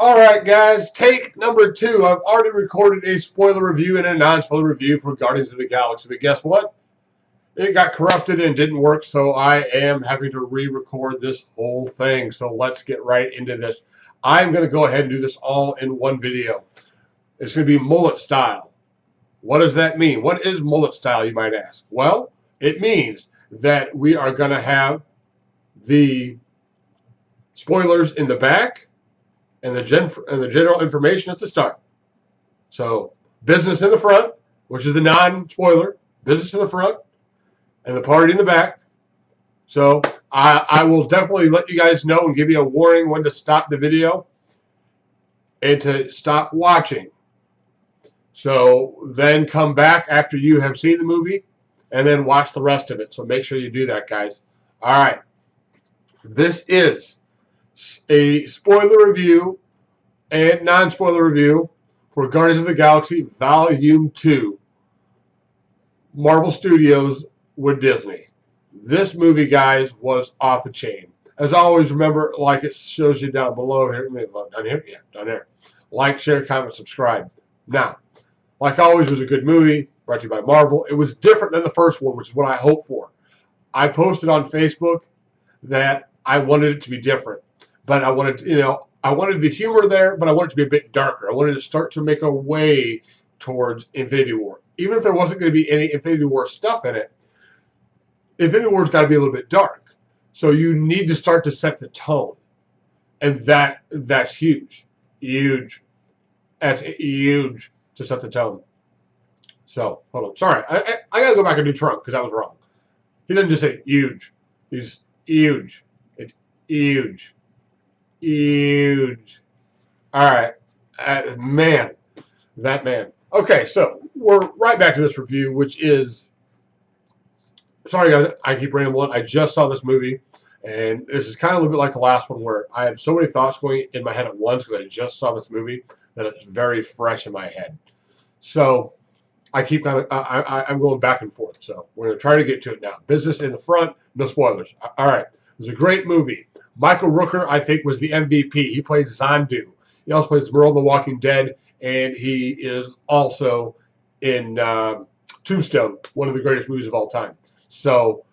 Alright guys, take number 2. I've already recorded a spoiler review and a non-spoiler review for Guardians of the Galaxy, but guess what? It got corrupted and didn't work, so I am having to re-record this whole thing. So let's get right into this. I'm going to go ahead and do this all in one video. It's going to be mullet style. What does that mean? What is mullet style, you might ask? Well, it means that we are going to have the spoilers in the back and the general information at the start. So business in the front, which is the non-spoiler, business in the front, and the party in the back. So I will definitely let you guys know and give you a warning when to stop the video and to stop watching. So then come back after you have seen the movie and then watch the rest of it. So make sure you do that, guys. All right. This is a spoiler review and non-spoiler review for Guardians of the Galaxy Volume 2, Marvel Studios with Disney. This movie, guys, was off the chain. As always, remember, like it shows you down below here. Down here? Yeah, down there. Like, share, comment, subscribe. Now, like always, it was a good movie brought to you by Marvel. It was different than the first one, which is what I hoped for. I posted on Facebook that I wanted it to be different. But I wanted, I wanted the humor there, but I wanted it to be a bit darker. I wanted to start to make a way towards Infinity War. Even if there wasn't going to be any Infinity War stuff in it, Infinity War's got to be a little bit dark. So you need to start to set the tone. And that's huge. Huge. That's huge to set the tone. So, hold on. Sorry. I got to go back and do Trump because that was wrong. He doesn't just say huge. He's huge. It's huge. Huge. All right. Man. That man. Okay, so we're right back to this review, which is... Sorry, guys. I keep rambling. I just saw this movie, and this is kind of a little bit like the last one where I have so many thoughts going in my head at once because I just saw this movie that it's very fresh in my head. So I keep kind of... I'm going back and forth, so we're going to try to get to it now. Business in the front, no spoilers. All right. It was a great movie. Michael Rooker, I think, was the MVP. He plays Zandu. He also plays Merle in The Walking Dead, and he is also in Tombstone, one of the greatest movies of all time. So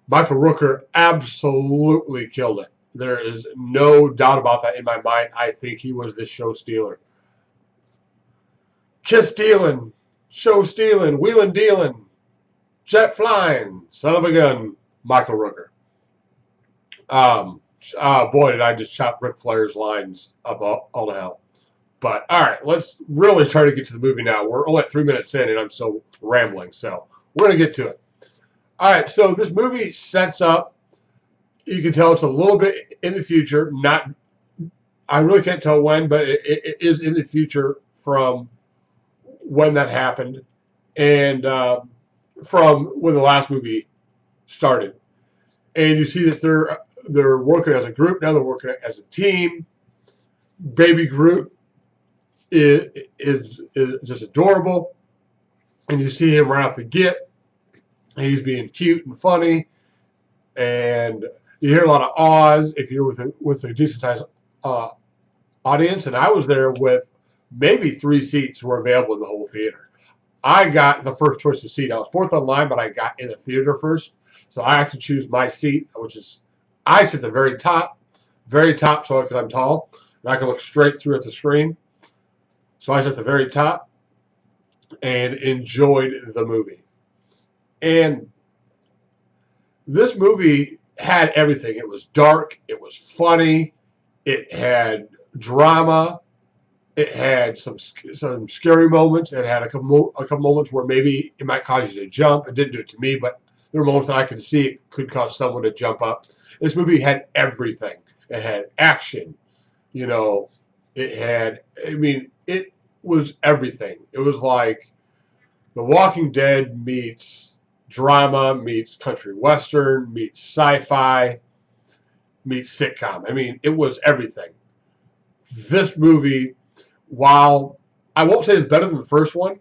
Michael Rooker absolutely killed it. There is no doubt about that in my mind. I think he was the show stealer. Kiss stealing, show stealing, wheeling dealing, jet flying, son of a gun, Michael Rooker. Boy, did I just chop Ric Flair's lines up all to hell. But, all right, let's really try to get to the movie now. We're only at 3 minutes in, and I'm still rambling. So we're going to get to it. All right, so this movie sets up, you can tell it's a little bit in the future. I really can't tell when, but it is in the future from when that happened and from when the last movie started. And you see that they're working as a group now. They're working as a team. Baby Groot is just adorable, and you see him right off the get. He's being cute and funny, and you hear a lot of ahs if you're with a decent sized audience. And I was there with maybe 3 seats were available in the whole theater. I got the first choice of seat. I was 4th online, but I got in the theater first, so I have to choose my seat, which is I sit at the very top, so because I'm tall and I can look straight through at the screen. So I was at the very top and enjoyed the movie. And this movie had everything. It was dark. It was funny. It had drama. It had some scary moments. It had a couple moments where maybe it might cause you to jump. It didn't do it to me, but there were moments that I could see it could cause someone to jump up. This movie had everything. It had action. It had, it was everything. It was like The Walking Dead meets drama, meets country western, meets sci-fi, meets sitcom. It was everything. This movie, while I won't say it's better than the first one,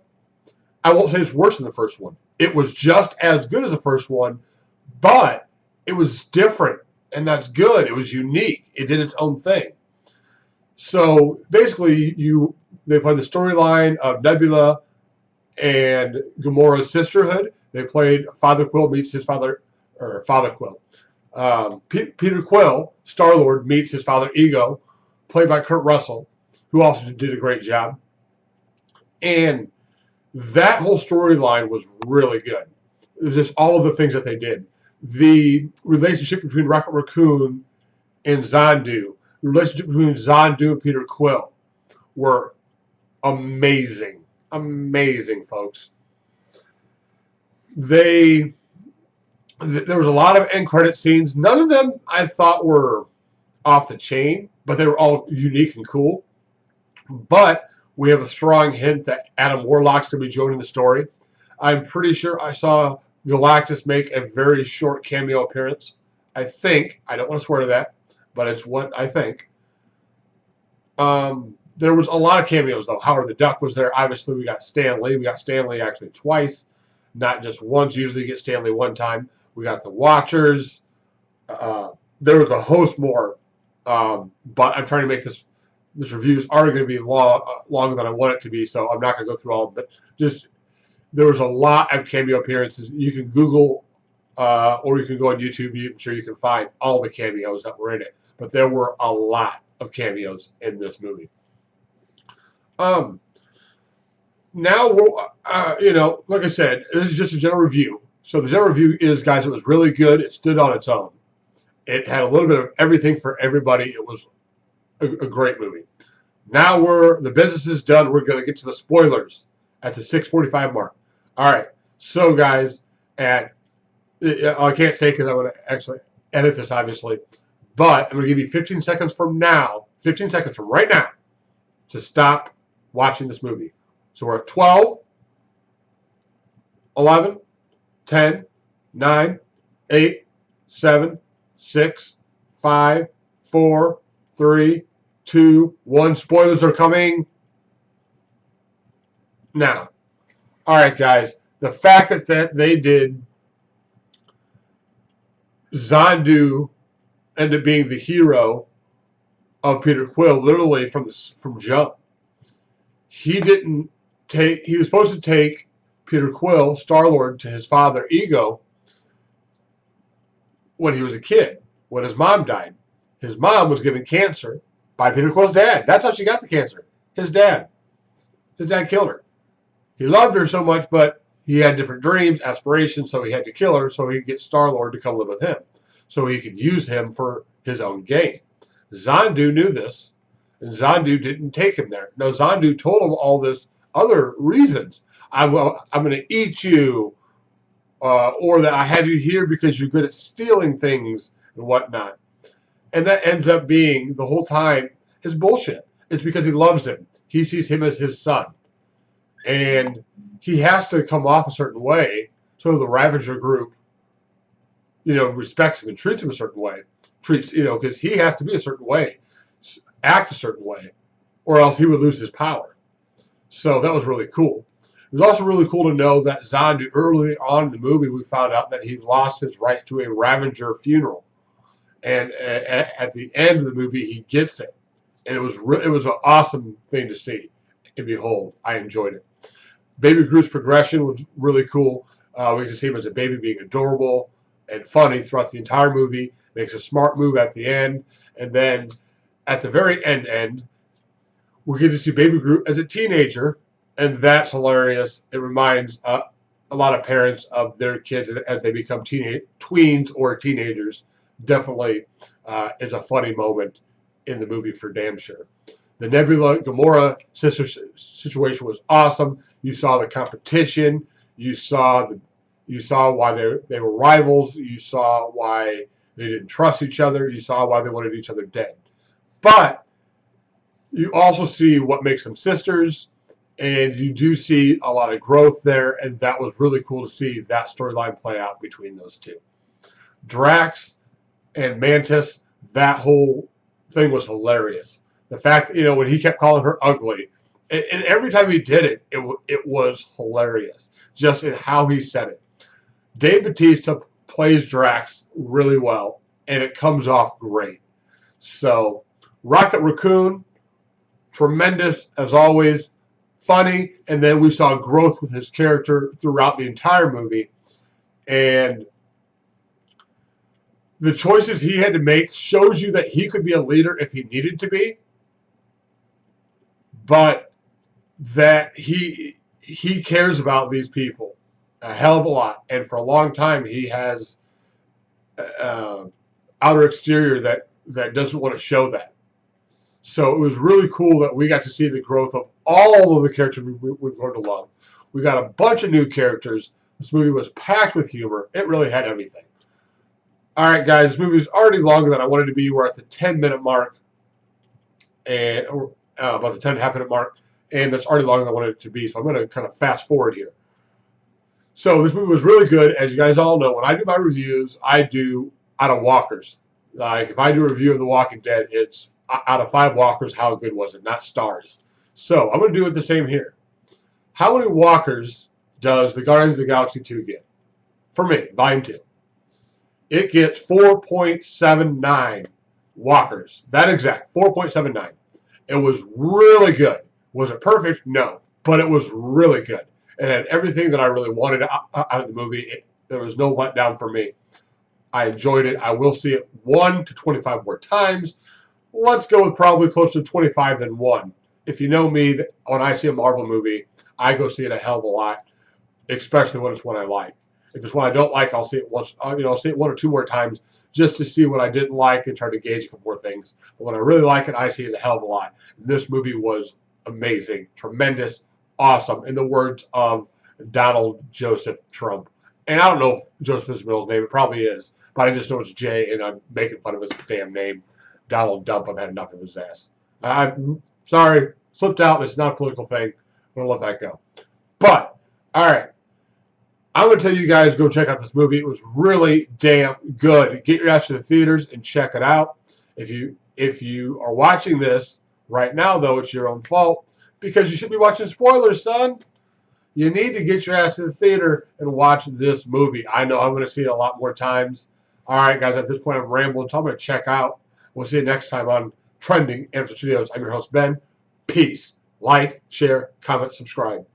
I won't say it's worse than the first one. It was just as good as the first one, but it was different, and that's good. It was unique. It did its own thing. So basically, they play the storyline of Nebula and Gamora's sisterhood. They played Father Quill meets his father, or Father Quill. Peter Quill, Star-Lord, meets his father Ego, played by Kurt Russell, who also did a great job. And that whole storyline was really good. It was just all of the things that they did. The relationship between Rocket Raccoon and Zandu, the relationship between Zandu and Peter Quill were amazing. Amazing, folks. There was a lot of end credit scenes. None of them I thought were off the chain, but they were all unique and cool. But we have a strong hint that Adam Warlock's going to be joining the story. I'm pretty sure I saw Galactus make a very short cameo appearance. I think. I don't want to swear to that, but it's what I think. There was a lot of cameos, though. Howard the Duck was there. Obviously, we got Stan Lee. We got Stan Lee actually twice, not just once. Usually you get Stan Lee one time. We got the Watchers. There was a host more, but I'm trying to make this reviews are going to be longer than I want it to be, so I'm not going to go through all of it. Just there was a lot of cameo appearances. You can Google or you can go on YouTube. I'm sure you can find all the cameos that were in it, but there were a lot of cameos in this movie. Now we're, like I said, this is just a general review. So the general review is, guys, it was really good. It stood on its own. It had a little bit of everything for everybody. It was a great movie. Now the business is done. We're going to get to the spoilers at the 6:45 mark. All right. So, guys, I can't say because I'm going to actually edit this, obviously, but I'm going to give you 15 seconds from now, 15 seconds from right now, to stop watching this movie. So we're at 12, 11, 10, 9, 8, 7, 6, 5, 4, 3, 2, 1. Spoilers are coming now. All right, guys. The fact that they did Zandu end up being the hero of Peter Quill, literally from jump. He was supposed to take Peter Quill, Star-Lord, to his father Ego when he was a kid, when his mom died. His mom was given cancer by Peter Quill's dad. That's how she got the cancer. His dad. His dad killed her. He loved her so much, but he had different dreams, aspirations, so he had to kill her so he could get Star-Lord to come live with him, so he could use him for his own gain. Zandu knew this, and Zandu didn't take him there. No, Zandu told him all this other reasons. I'm going to eat you, or that I have you here because you're good at stealing things and whatnot. And that ends up being, the whole time, is bullshit. It's because he loves him. He sees him as his son. And he has to come off a certain way so the Ravager group, respects him and treats him a certain way. Because he has to be a certain way, act a certain way, or else he would lose his power. So that was really cool. It was also really cool to know that Zandu, early on in the movie, we found out that he lost his right to a Ravager funeral. And at the end of the movie, he gets it. And it was an awesome thing to see and behold. I enjoyed it. Baby Groot's progression was really cool. We can see him as a baby being adorable and funny throughout the entire movie. Makes a smart move at the end. And then at the very end, we get to see Baby Groot as a teenager. And that's hilarious. It reminds a lot of parents of their kids as they become tweens or teenagers. Definitely is a funny moment in the movie for damn sure. The Nebula Gamora sister situation was awesome. You saw the competition. You saw why they were rivals. You saw why they didn't trust each other. You saw why they wanted each other dead. But you also see what makes them sisters, and you do see a lot of growth there, and that was really cool to see that storyline play out between those two. Drax and Mantis, that whole thing was hilarious. The fact that, when he kept calling her ugly, and every time he did it, it was hilarious, just in how he said it. Dave Bautista plays Drax really well, and it comes off great. So, Rocket Raccoon tremendous as always, funny, and then we saw growth with his character throughout the entire movie. And the choices he had to make shows you that he could be a leader if he needed to be, but that he cares about these people a hell of a lot. And for a long time, he has outer exterior that doesn't want to show that. So it was really cool that we got to see the growth of all of the characters we've learned to love. We got a bunch of new characters. This movie was packed with humor. It really had everything. All right, guys, this movie is already longer than I wanted to be. We're at the 10-minute mark, and about the 10.5-minute mark, and that's already longer than I wanted it to be. So I'm going to kind of fast forward here. So this movie was really good. As you guys all know, when I do my reviews, I do out of walkers. Like if I do a review of The Walking Dead, it's out of 5 walkers, how good was it, not stars. So I'm going to do it the same here. How many walkers does the Guardians of the Galaxy 2 get? For me, Volume 2. It gets 4.79 walkers. That exact, 4.79. It was really good. Was it perfect? No. But it was really good. It had everything that I really wanted out of the movie. There was no letdown for me. I enjoyed it. I will see it 1 to 25 more times. Let's go with probably closer to 25 than 1. If you know me, when I see a Marvel movie, I go see it a hell of a lot, especially when it's one I like. If it's one I don't like, I'll see it once. I'll see it 1 or 2 more times just to see what I didn't like and try to gauge a couple more things. But when I really like it, I see it a hell of a lot. This movie was amazing, tremendous, awesome. In the words of Donald Joseph Trump. And I don't know if Joseph is his middle name. It probably is. But I just know it's Jay, and I'm making fun of his damn name. Donald Dump. I've had enough of his ass. I'm sorry. Slipped out. This is not a political thing. I'm going to let that go. But, all right. I'm going to tell you guys, go check out this movie. It was really damn good. Get your ass to the theaters and check it out. If you are watching this right now, though, it's your own fault because you should be watching spoilers, son. You need to get your ass to the theater and watch this movie. I know I'm going to see it a lot more times. All right, guys, at this point, I'm rambling, so I'm going to check out. We'll see you next time on Trending T.I.Studios. I'm your host, Ben. Peace. Like, share, comment, subscribe.